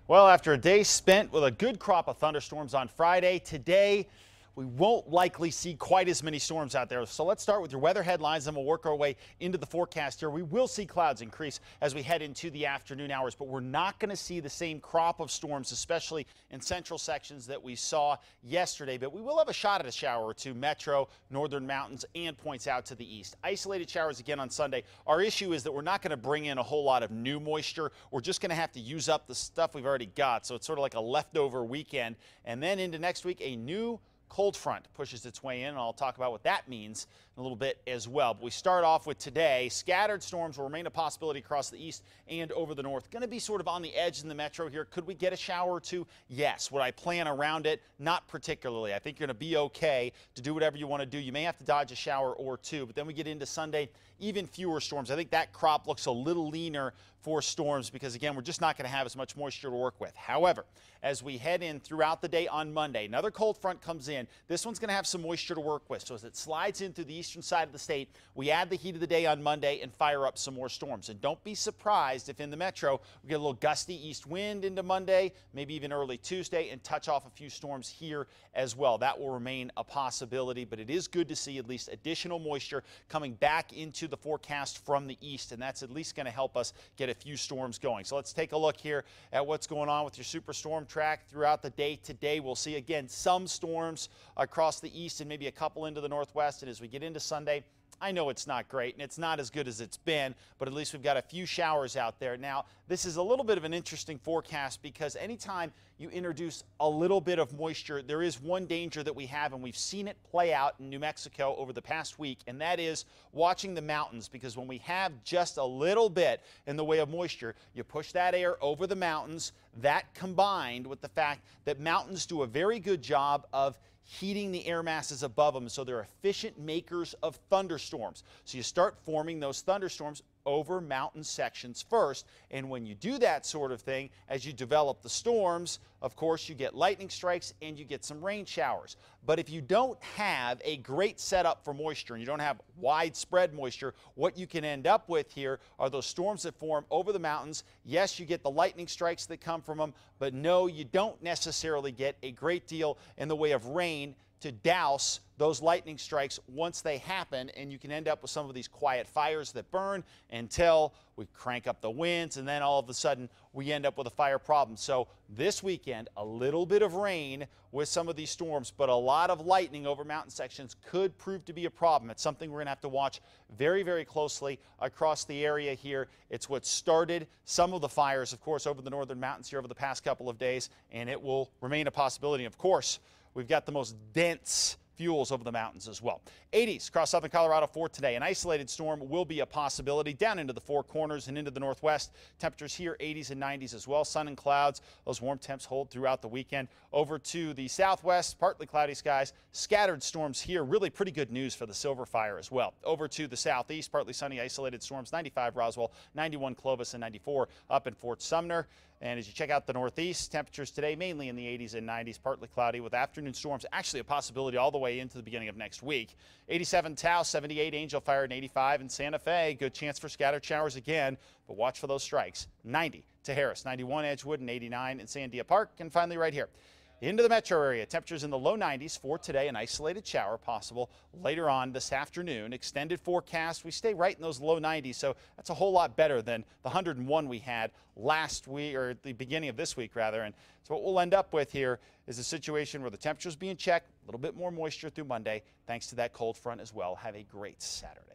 Well, after a day spent with a good crop of thunderstorms on Friday, today we won't likely see quite as many storms out there. So let's start with your weather headlines, and we'll work our way into the forecast here. We will see clouds increase as we head into the afternoon hours, but we're not going to see the same crop of storms, especially in central sections that we saw yesterday. But we will have a shot at a shower or two, metro, northern mountains, and points out to the east. Isolated showers again on Sunday. Our issue is that we're not going to bring in a whole lot of new moisture. We're just going to have to use up the stuff we've already got. So it's sort of like a leftover weekend. And then into next week, a new cold front pushes its way in, and I'll talk about what that means in a little bit as well. But we start off with today. Scattered storms will remain a possibility across the east and over the north. Going to be sort of on the edge in the metro here. Could we get a shower or two? Yes. Would I plan around it? Not particularly. I think you're going to be okay to do whatever you want to do. You may have to dodge a shower or two, but then we get into Sunday, even fewer storms. I think that crop looks a little leaner for storms because, again, we're just not going to have as much moisture to work with. However, as we head in throughout the day on Monday, another cold front comes in. This one's going to have some moisture to work with. So as it slides in through the eastern side of the state, we add the heat of the day on Monday and fire up some more storms. And don't be surprised if in the metro we get a little gusty east wind into Monday, maybe even early Tuesday, and touch off a few storms here as well. That will remain a possibility, but it is good to see at least additional moisture coming back into the forecast from the east, and that's at least going to help us get a few storms going. So let's take a look here at what's going on with your superstorm track throughout the day today. We'll see again some storms across the east and maybe a couple into the northwest, and as we get into Sunday, I know it's not great and it's not as good as it's been, but at least we've got a few showers out there. Now, this is a little bit of an interesting forecast because anytime you introduce a little bit of moisture, there is one danger that we have, and we've seen it play out in New Mexico over the past week, and that is watching the mountains, because when we have just a little bit in the way of moisture, you push that air over the mountains. That combined with the fact that mountains do a very good job of heating the air masses above them, so they're efficient makers of thunderstorms. So you start forming those thunderstorms over mountain sections first, and when you do that sort of thing, as you develop the storms, of course you get lightning strikes and you get some rain showers. But if you don't have a great setup for moisture and you don't have widespread moisture, what you can end up with here are those storms that form over the mountains. Yes, you get the lightning strikes that come from them, but no, you don't necessarily get a great deal in the way of rain to douse those lightning strikes once they happen, and you can end up with some of these quiet fires that burn until we crank up the winds, and then all of a sudden we end up with a fire problem. So this weekend, a little bit of rain with some of these storms, but a lot of lightning over mountain sections could prove to be a problem. It's something we're going to have to watch very, very closely across the area here. It's what started some of the fires, of course, over the northern mountains here over the past couple of days, and it will remain a possibility. Of course, we've got the most dense fuels over the mountains as well. 80s across southern Colorado for today. An isolated storm will be a possibility down into the Four Corners and into the northwest. Temperatures here 80s and 90s as well. Sun and clouds. Those warm temps hold throughout the weekend. Over to the southwest, partly cloudy skies. Scattered storms here. Really pretty good news for the Silver Fire as well. Over to the southeast, partly sunny isolated storms. 95 Roswell, 91 Clovis, and 94 up in Fort Sumner. And as you check out the northeast, temperatures today mainly in the 80s and 90s, partly cloudy with afternoon storms actually a possibility all the way into the beginning of next week. 87 Taos, 78 Angel Fire, and 85 in Santa Fe. Good chance for scattered showers again, but watch for those strikes. 90 to Harris, 91 Edgewood, and 89 in Sandia Park. And finally right here, into the metro area, temperatures in the low 90s for today. An isolated shower possible later on this afternoon. Extended forecast, we stay right in those low 90s, so that's a whole lot better than the 101 we had last week, or at the beginning of this week rather. And so what we'll end up with here is a situation where the temperature's being checked, a little bit more moisture through Monday, thanks to that cold front as well. Have a great Saturday.